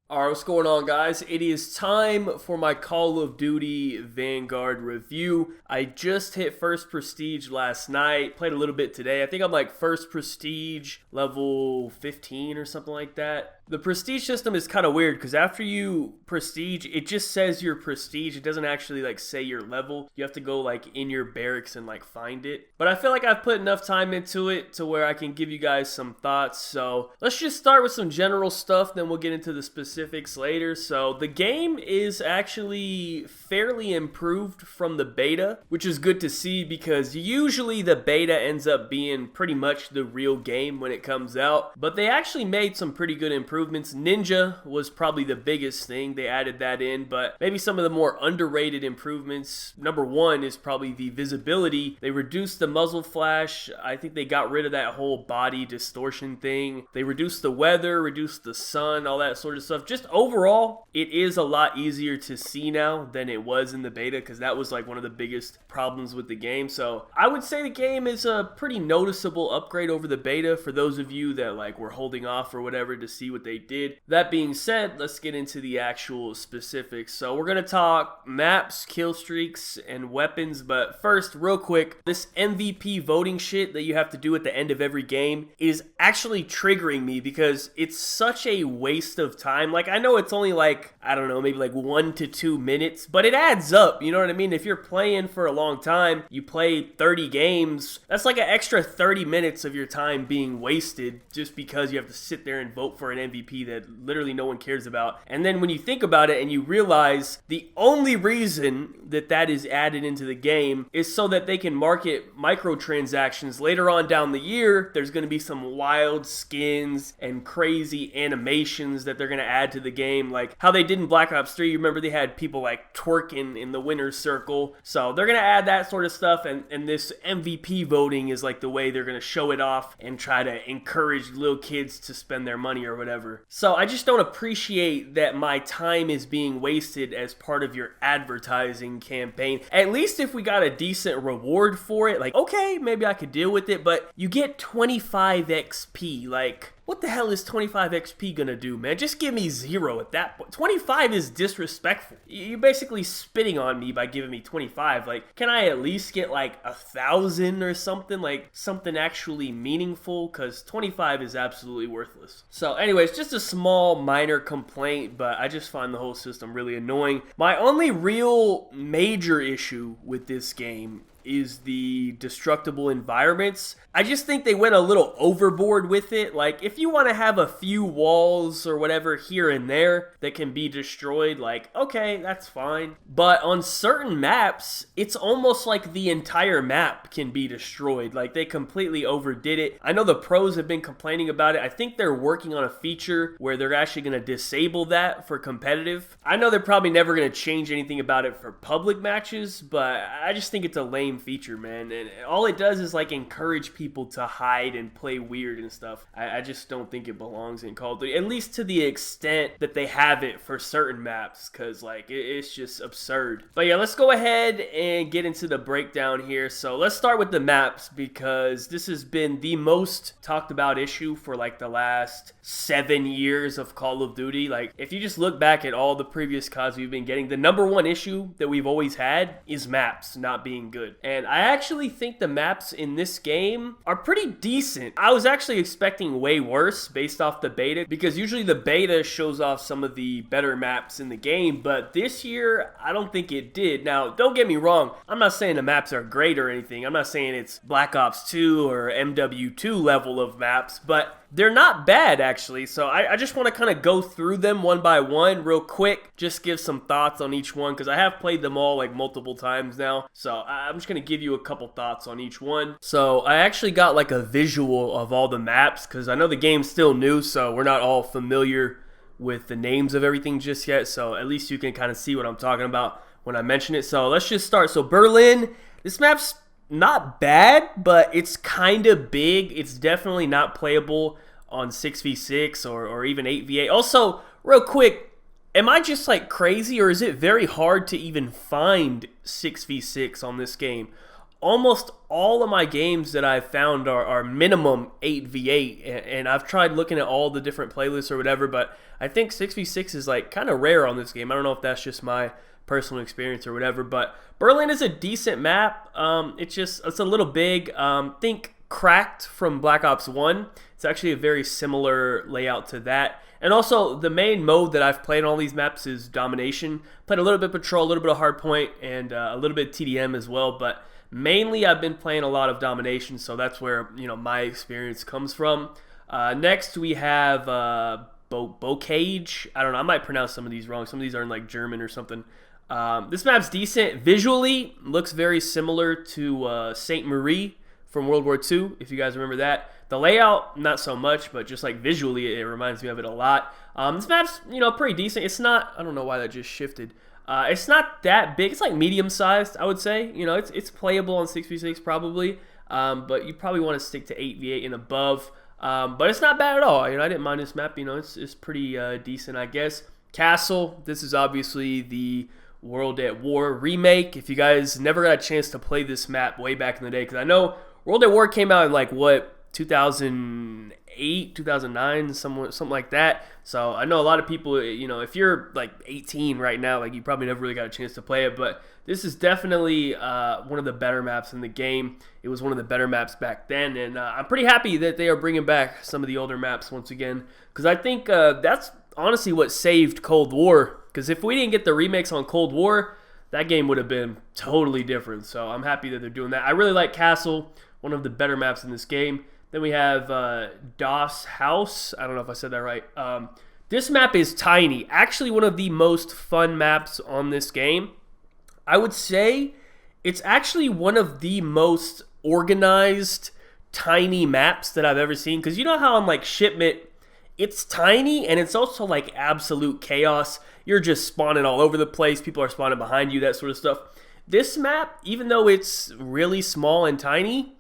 Alright, what's going on, guys? It is time for my Call of Duty Vanguard review. I just hit first prestige last night, played a little bit today. I think I'm like first prestige level 15 or something like that. The prestige system is kind of weird because after you prestige, it just says your prestige. It doesn't actually like say your level. You have to go like in your barracks and like find it. But I feel like I've put enough time into it to where I can give you guys some thoughts. So let's just start with some general stuff, then we'll get into the specifics later. So the game is actually fairly improved from the beta, which is good to see because usually the beta ends up being pretty much the real game when it comes out. But they actually made some pretty good improvements. Ninja was probably the biggest thing. They added that in, but maybe some of the more underrated improvements. Number one is probably the visibility. They reduced the muzzle flash. I think they got rid of that whole body distortion thing. They reduced the weather, reduced the sun, all that sort of stuff. Just overall, it is a lot easier to see now than it was in the beta because that was like one of the biggest problems with the game. So I would say the game is a pretty noticeable upgrade over the beta for those of you that like were holding off or whatever to see what they did. That being said, let's get into the actual specifics. So we're going to talk maps, kill streaks, and weapons, but first, real quick, this MVP voting shit that you have to do at the end of every game is actually triggering me because it's such a waste of time. Like, I know it's only like, I don't know, maybe like 1 to 2 minutes, but it adds up, you know what I mean? If you're playing for a long time, you play 30 games, that's like an extra 30 minutes of your time being wasted just because you have to sit there and vote for an MVP that literally no one cares about. And then when you think about it and you realize the only reason that that is added into the game is so that they can market microtransactions later on down the year. There's going to be some wild skins and crazy animations that they're going to add to the game, like how they did in Black Ops 3. You remember they had people like twerking in the winner's circle. So they're going to add that sort of stuff, and this MVP voting is like the way they're going to show it off and try to encourage little kids to spend their money or whatever. So I just don't appreciate that my time is being wasted as part of your advertising campaign. At least if we got a decent reward for it, like, okay, maybe I could deal with it, but you get 25 XP, like, what the hell is 25 XP gonna do, man? Just give me 0 at that point. 25 is disrespectful. You're basically spitting on me by giving me 25. Like, can I at least get like 1,000 or something? Like, something actually meaningful? Because 25 is absolutely worthless. So anyways, just a small minor complaint, but I just find the whole system really annoying. My only real major issue with this game is the destructible environments. I just think they went a little overboard with it. Like, if you want to have a few walls or whatever here and there that can be destroyed, like, okay, that's fine. But on certain maps, it's almost like the entire map can be destroyed. Like, they completely overdid it. I know the pros have been complaining about it. I think they're working on a feature where they're actually going to disable that for competitive. I know they're probably never going to change anything about it for public matches, but I just think it's a lame feature, man. And all it does is like encourage people to hide and play weird and stuff. I just don't think it belongs in Call of Duty, at least to the extent that they have it for certain maps, because like it's just absurd. But yeah, let's go ahead and get into the breakdown here. So let's start with the maps because this has been the most talked about issue for like the last 7 years of Call of Duty. Like, if you just look back at all the previous CODs we've been getting, the number one issue that we've always had is maps not being good. And I actually think the maps in this game are pretty decent. I was actually expecting way worse based off the beta, because usually the beta shows off some of the better maps in the game, but this year I don't think it did. Now, don't get me wrong, I'm not saying the maps are great or anything. I'm not saying it's Black Ops 2 or MW2 level of maps, but they're not bad, actually. So I just want to kind of go through them one by one real quick, just give some thoughts on each one, because I have played them all like multiple times now. So I'm just going to give you a couple thoughts on each one. So I actually got like a visual of all the maps, because I know the game's still new, so we're not all familiar with the names of everything just yet. So at least you can kind of see what I'm talking about when I mention it. So let's just start. So Berlin, this map's not bad, but it's kind of big. It's definitely not playable on 6v6 or even 8v8. Also, real quick, am I just like crazy, or is it very hard to even find 6v6 on this game? almost all of my games that I've found are minimum 8v8, and I've tried looking at all the different playlists or whatever, but I think 6v6 is like kind of rare on this game. I don't know if that's just my personal experience or whatever, but Berlin is a decent map. It's a little big. Think Cracked from Black Ops 1. It's actually a very similar layout to that. And also, the main mode that I've played on all these maps is Domination. Played a little bit Patrol, a little bit of Hardpoint, and a little bit TDM as well, but mainly I've been playing a lot of Domination, so that's where, you know, my experience comes from. Next, we have Bocage. I don't know, I might pronounce some of these wrong. Some of these are in like German or something. This map's decent. Visually, looks very similar to Saint Marie from World War II, if you guys remember that. The layout, not so much, but just like visually, it reminds me of it a lot. This map's, you know, pretty decent. It's not, I don't know why that just shifted. It's not that big. It's like medium-sized, I would say. You know, it's playable on 6v6 probably, but you probably want to stick to 8v8 and above. But it's not bad at all. You know, I didn't mind this map. You know, it's pretty decent, I guess. Castle, this is obviously the World at War remake. If you guys never got a chance to play this map way back in the day, because I know World at War came out in like, what, 2008, 2009, something like that. So I know a lot of people, you know, if you're like 18 right now, like you probably never really got a chance to play it, but this is definitely one of the better maps in the game. It was one of the better maps back then, and I'm pretty happy that they are bringing back some of the older maps once again, because I think that's honestly what saved Cold War, because if we didn't get the remakes on Cold War, that game would have been totally different. So I'm happy that they're doing that. I really like Castle, one of the better maps in this game. Then we have Das House. I don't know if I said that right. This map is tiny. Actually, one of the most fun maps on this game. I would say it's actually one of the most organized, tiny maps that I've ever seen. Because you know how on like Shipment, it's tiny and it's also like absolute chaos. You're just spawning all over the place. People are spawning behind you, that sort of stuff. This map, even though it's really small and tiny,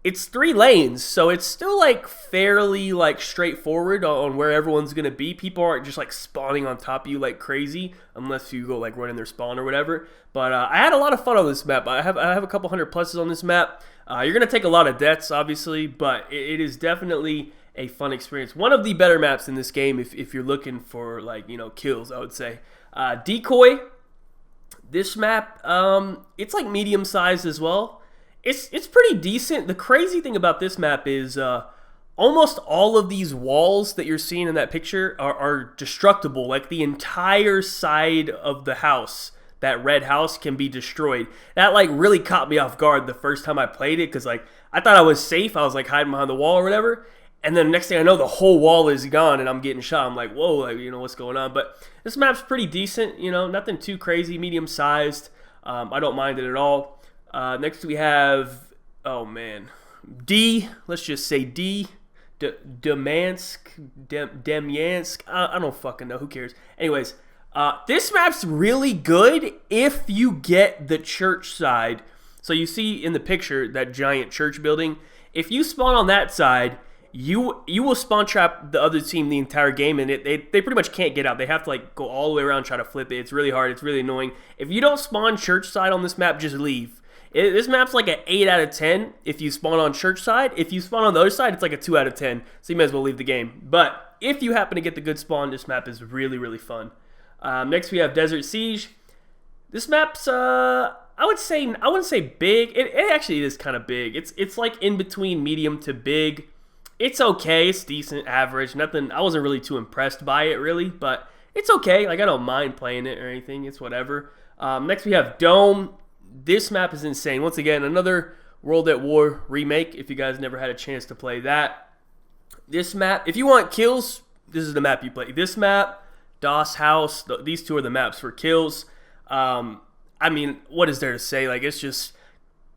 it's 3 lanes, so it's still like fairly like straightforward on where everyone's gonna be. People aren't just like spawning on top of you like crazy, unless you go like running their spawn or whatever. But I had a lot of fun on this map. I have a couple hundred pluses on this map. You're gonna take a lot of deaths, obviously, but it is definitely a fun experience. One of the better maps in this game, if you're looking for like, you know, kills, I would say. Decoy. This map, it's like medium sized as well. It's pretty decent. The crazy thing about this map is almost all of these walls that you're seeing in that picture are destructible. Like the entire side of the house, that red house, can be destroyed. That like really caught me off guard the first time I played it, because like I thought I was safe. I was like hiding behind the wall or whatever. And then the next thing I know, the whole wall is gone and I'm getting shot. I'm like, whoa, like, you know, what's going on? But this map's pretty decent, you know, nothing too crazy, medium sized. I don't mind it at all. Next we have, oh man, D, let's just say D, Demyansk, I don't fucking know, who cares? Anyways, this map's really good if you get the church side. So you see in the picture that giant church building. If you spawn on that side, you will spawn trap the other team the entire game, and they pretty much can't get out. They have to like go all the way around and try to flip it. It's really hard. It's really annoying. If you don't spawn church side on this map, just leave. This map's like an 8 out of 10 if you spawn on church side. If you spawn on the other side, it's like a 2 out of 10. So you may as well leave the game. But if you happen to get the good spawn, this map is really, really fun. Next we have Desert Siege. This map's, I wouldn't say big. It actually is kind of big. It's like in between medium to big. It's okay. It's decent, average. Nothing. I wasn't really too impressed by it, really. But it's okay. Like, I don't mind playing it or anything. It's whatever. Next we have Dome. This map is insane. Once again, another World at War remake, if you guys never had a chance to play that. This map, if you want kills, this is the map you play. This map, Das House, these two are the maps for kills. I mean, what is there to say? Like, it's just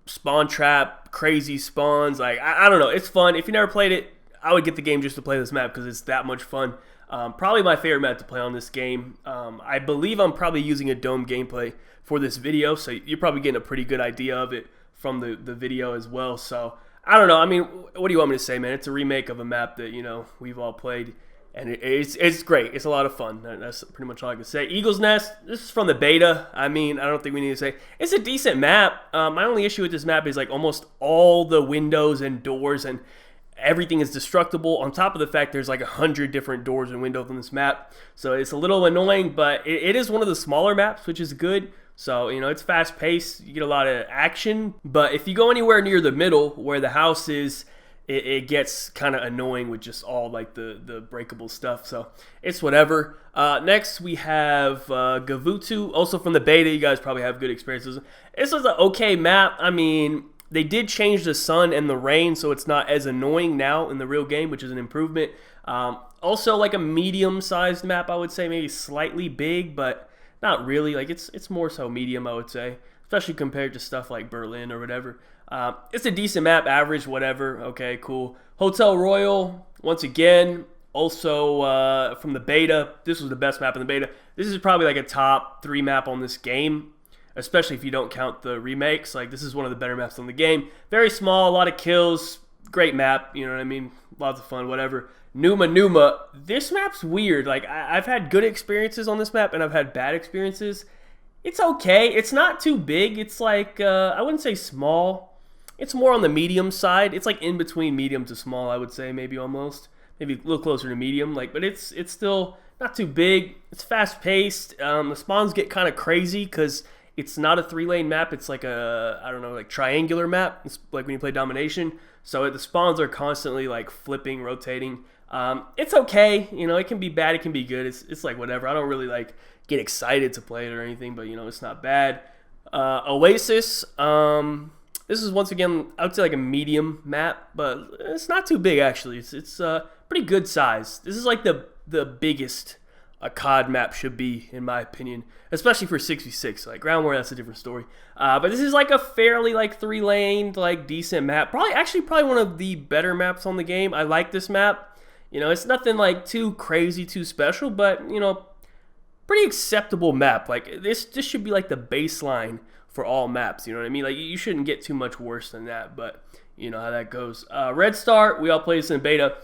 spawn trap, crazy spawns. Like, I don't know. It's fun. If you never played it, I would get the game just to play this map because it's that much fun. Probably my favorite map to play on this game. I believe I'm probably using a Dome gameplay for this video, so you're probably getting a pretty good idea of it from the video as well. So I don't know. I mean, what do you want me to say, man? It's a remake of a map that, you know, we've all played, and it's great. It's a lot of fun. That's pretty much all I can say. Eagle's Nest, this is from the beta. I mean, I don't think we need to say. It's a decent map. My only issue with this map is like almost all the windows and doors and everything is destructible, on top of the fact there's like 100 different doors and windows on this map. So it's a little annoying, but it is one of the smaller maps, which is good. So, you know, it's fast paced. You get a lot of action. But if you go anywhere near the middle where the house is, it gets kind of annoying with just all like the breakable stuff. So it's whatever. Next we have Gavutu, also from the beta. You guys probably have good experiences. This was an okay map. I mean, they did change the sun and the rain, so it's not as annoying now in the real game, which is an improvement. Also like a medium-sized map, I would say, maybe slightly big, but not really. Like it's more so medium, I would say, especially compared to stuff like Berlin or whatever. It's a decent map, average, whatever. Okay, cool. Hotel Royal, once again, also from the beta. This was the best map in the beta. This is probably like a top 3 map on this game, especially if you don't count the remakes. Like, this is one of the better maps on the game. Very small, a lot of kills, great map, you know what I mean? Lots of fun, whatever. Numa. This map's weird. Like, I've had good experiences on this map, and I've had bad experiences. It's okay. It's not too big. It's like, I wouldn't say small. It's more on the medium side. It's like in between medium to small, I would say, maybe almost. Maybe a little closer to medium. Like, but it's still not too big. It's fast-paced. The spawns get kind of crazy because it's not a 3-lane map. It's like a, I don't know, like triangular map. It's like when you play Domination. So the spawns are constantly like flipping, rotating. It's okay. You know, it can be bad. It can be good. It's like whatever. I don't really like get excited to play it or anything, but you know, it's not bad. Oasis. This is once again, I would say like a medium map, but it's not too big actually. It's pretty good size. This is like the biggest a COD map should be, in my opinion, especially for 6v6. Like Ground War, that's a different story. But this is like a fairly like 3-laned, like decent map. Probably one of the better maps on the game. I like this map. You know, it's nothing like too crazy, too special, but you know, pretty acceptable map. Like this should be like the baseline for all maps. You know what I mean? Like you shouldn't get too much worse than that. But you know how that goes. Red Star, we all played this in beta.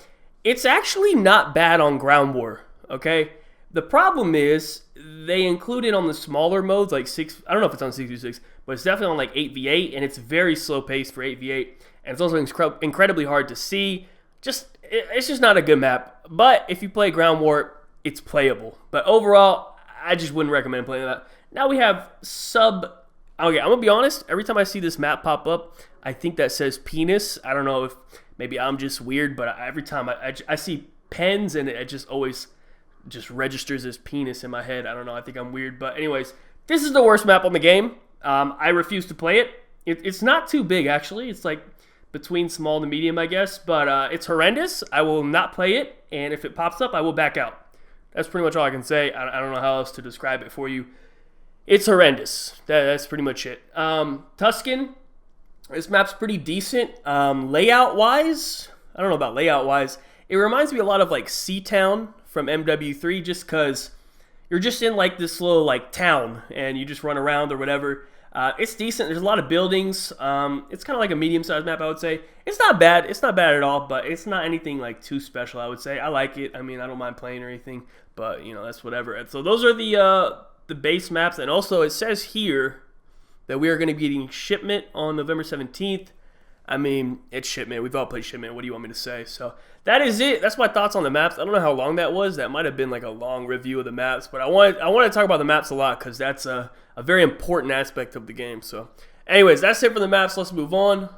It's actually not bad on Ground War. Okay. The problem is they include it on the smaller modes, like 6. I don't know if it's on 6v6, but it's definitely on like 8v8, and it's very slow paced for 8v8, and it's also incredibly hard to see. It's just not a good map. But if you play Ground War, it's playable. But overall, I just wouldn't recommend playing that. Now we have sub. Okay, I'm gonna be honest. Every time I see this map pop up, I think that says penis. I don't know if maybe I'm just weird, but every time I see pens, and it just always just registers as penis in my head. I don't know. I think I'm weird. But anyways, this is the worst map on the game. I refuse to play it. It's not too big, actually. It's like between small to medium, I guess. But it's horrendous. I will not play it. And if it pops up, I will back out. That's pretty much all I can say. I don't know how else to describe it for you. It's horrendous. That's pretty much it. Tuscan. This map's pretty decent. Layout-wise, I don't know about layout-wise. It reminds me a lot of like Seatown from MW3, just because you're just in like this little like town and you just run around or whatever. It's decent. There's a lot of buildings. It's kind of like a medium-sized map, I would say. It's not bad. It's not bad at all, but it's not anything like too special, I would say. I like it. I mean, I don't mind playing or anything, but you know, that's whatever. And so those are the base maps, and also it says here that we are going to be getting Shipment on November 17th. I mean, it's Shipment. We've all played Shipment. What do you want me to say? So that is it. That's my thoughts on the maps. I don't know how long that was. That might have been like a long review of the maps, but I want to talk about the maps a lot because that's a very important aspect of the game. So anyways, that's it for the maps. Let's move on.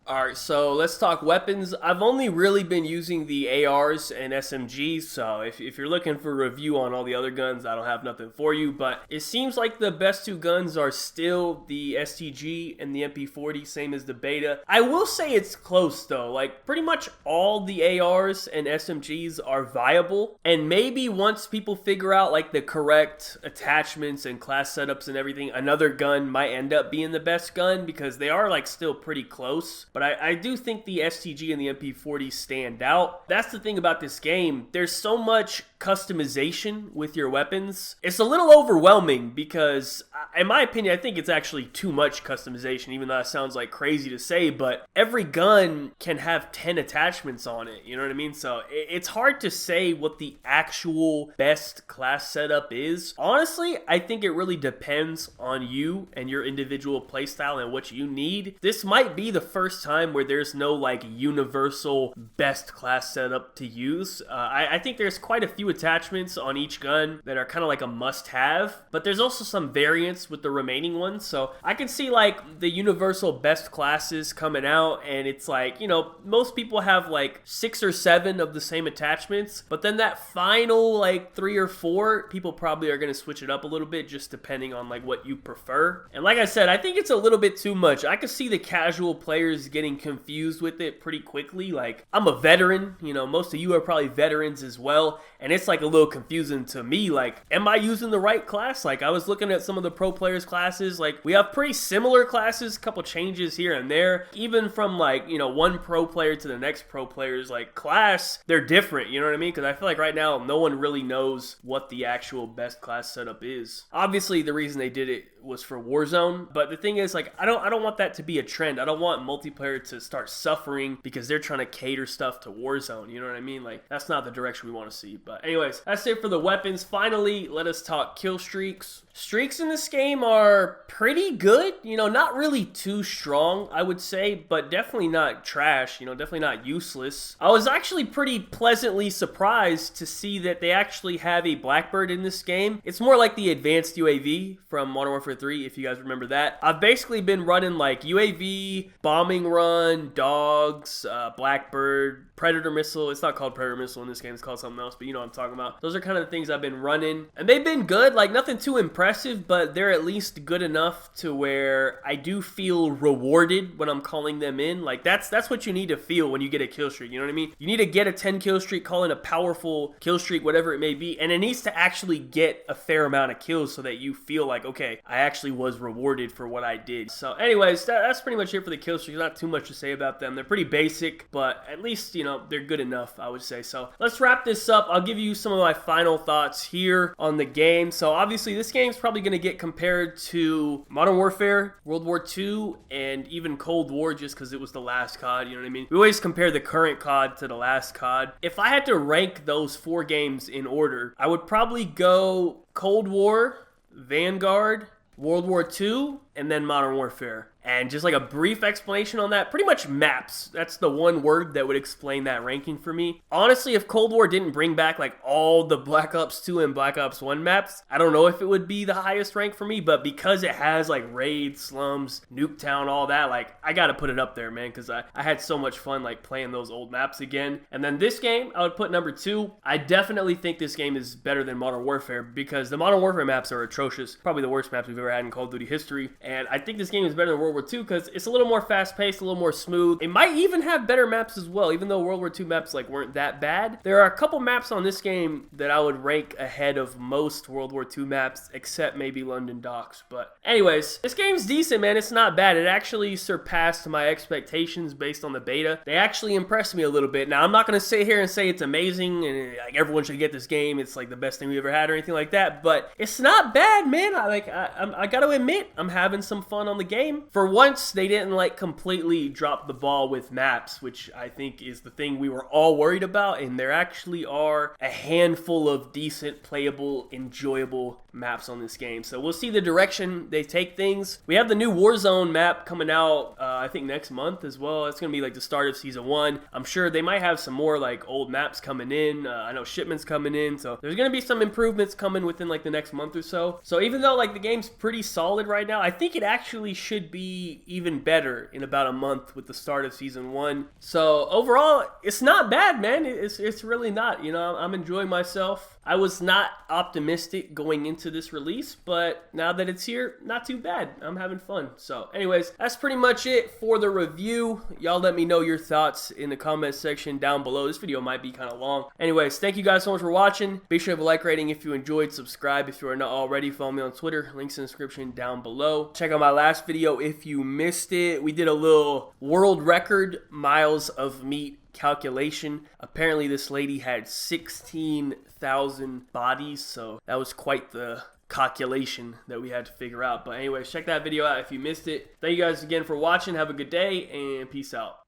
Alright, so let's talk weapons. I've only really been using the ARs and SMGs, so if you're looking for a review on all the other guns, I don't have nothing for you, but it seems like the best 2 guns are still the STG and the MP40, same as the beta. I will say it's close though. Like pretty much all the ARs and SMGs are viable, and maybe once people figure out like the correct attachments and class setups and everything, another gun might end up being the best gun because they are like still pretty close. But I do think the STG and the MP40 stand out. That's the thing about this game. There's so much customization with your weapons. It's a little overwhelming because, in my opinion, I think it's actually too much customization, even though that sounds like crazy to say, but every gun can have 10 attachments on it, you know what I mean? So it's hard to say what the actual best class setup is. Honestly, I think it really depends on you and your individual playstyle and what you need. This might be the first time where there's no like universal best class setup to use. I think there's quite a few attachments on each gun that are kind of like a must-have, but there's also some variants with the remaining ones. So I can see like the universal best classes coming out, and it's like, you know, most people have like 6 or 7 of the same attachments, but then that final like 3 or 4, people probably are going to switch it up a little bit just depending on like what you prefer. And like I said, I think it's a little bit too much. I could see the casual players getting confused with it pretty quickly. Like, I'm a veteran, you know, most of you are probably veterans as well, and it's like a little confusing to me. Like, am I using the right class? Like, I was looking at some of the pro players classes, like we have pretty similar classes, a couple changes here and there. Even from like, you know, one pro player to the next pro player's like class, they're different, you know what I mean? Because I feel like right now no one really knows what the actual best class setup is. Obviously the reason they did it was for Warzone, but the thing is, like, I don't want that to be a trend. I don't want multiplayer to start suffering because they're trying to cater stuff to Warzone, you know what I mean? Like, that's not the direction we want to see. But anyways, that's it for the weapons. Finally, let us talk kill streaks. Streaks in this game are pretty good, you know, not really too strong, I would say, but definitely not trash, you know, definitely not useless. I was actually pretty pleasantly surprised to see that they actually have a Blackbird in this game. It's more like the advanced UAV from Modern Warfare 3, if you guys remember that. I've basically been running like UAV, bombing run, dogs, Blackbird, Predator missile. It's not called Predator missile in this game, it's called something else, but you know what I'm talking about. Those are kind of the things I've been running, and they've been good. Like, nothing too impressive, but they're at least good enough to where I do feel rewarded when I'm calling them in. Like, that's what you need to feel when you get a kill streak, you know what I mean? You need to get a 10 kill streak, call in a powerful kill streak, whatever it may be, and it needs to actually get a fair amount of kills so that you feel like, okay, I actually was rewarded for what I did. So anyways, that's pretty much it for the kill streaks. Not too much to say about them. They're pretty basic, but at least, you know, they're good enough, I would say. So let's wrap this up. I'll give you some of my final thoughts here on the game. So obviously this game's probably going to get compared to Modern Warfare, World War II, and even Cold War, just because it was the last COD, you know what I mean? We always compare the current COD to the last COD. If I had to rank those 4 games in order, I would probably go Cold War, Vanguard, World War II, and then Modern Warfare. And just like a brief explanation on that, pretty much maps. That's the one word that would explain that ranking for me. Honestly, if Cold War didn't bring back like all the Black Ops 2 and Black Ops 1 maps, I don't know if it would be the highest rank for me, but because it has like Raid, Slums, Nuketown, all that, like, I gotta put it up there, man, because I had so much fun like playing those old maps again. And then this game, I would put number 2. I definitely think this game is better than Modern Warfare because the Modern Warfare maps are atrocious. Probably the worst maps we've ever had in Call of Duty history. And I think this game is better than World War II because it's a little more fast-paced, a little more smooth. It might even have better maps as well, even though World War II maps like weren't that bad. There are a couple maps on this game that I would rank ahead of most World War II maps, except maybe London Docks. But anyways, this game's decent, man. It's not bad. It actually surpassed my expectations based on the beta. They actually impressed me a little bit. Now, I'm not going to sit here and say it's amazing and like everyone should get this game. It's like the best thing we ever had or anything like that, but it's not bad, man. I got to admit, I'm having some fun on the game. For once, they didn't like completely drop the ball with maps, which I think is the thing we were all worried about, and there actually are a handful of decent, playable, enjoyable maps on this game. So we'll see the direction they take things. We have the new Warzone map coming out, I think next month as well. It's gonna be like the start of season 1. I'm sure they might have some more like old maps coming in. I know shipments coming in, so there's gonna be some improvements coming within like the next month or so. So even though like the game's pretty solid right now, I think it actually should be even better in about a month with the start of season 1. So overall, it's not bad, man. It's really not. You know, I'm enjoying myself. I was not optimistic going into this release, but now that it's here, not too bad. I'm having fun. So anyways, that's pretty much it for the review. Y'all let me know your thoughts in the comment section down below. This video might be kind of long. Anyways, thank you guys so much for watching. Be sure to have a like rating if you enjoyed. Subscribe if you are not already. Follow me on Twitter. Links in the description down below. Check out my last video if you missed it. We did a little world record miles of meat calculation. Apparently this lady had 16,000 bodies, so that was quite the calculation that we had to figure out. But anyways, check that video out if you missed it. Thank you guys again for watching. Have a good day and peace out.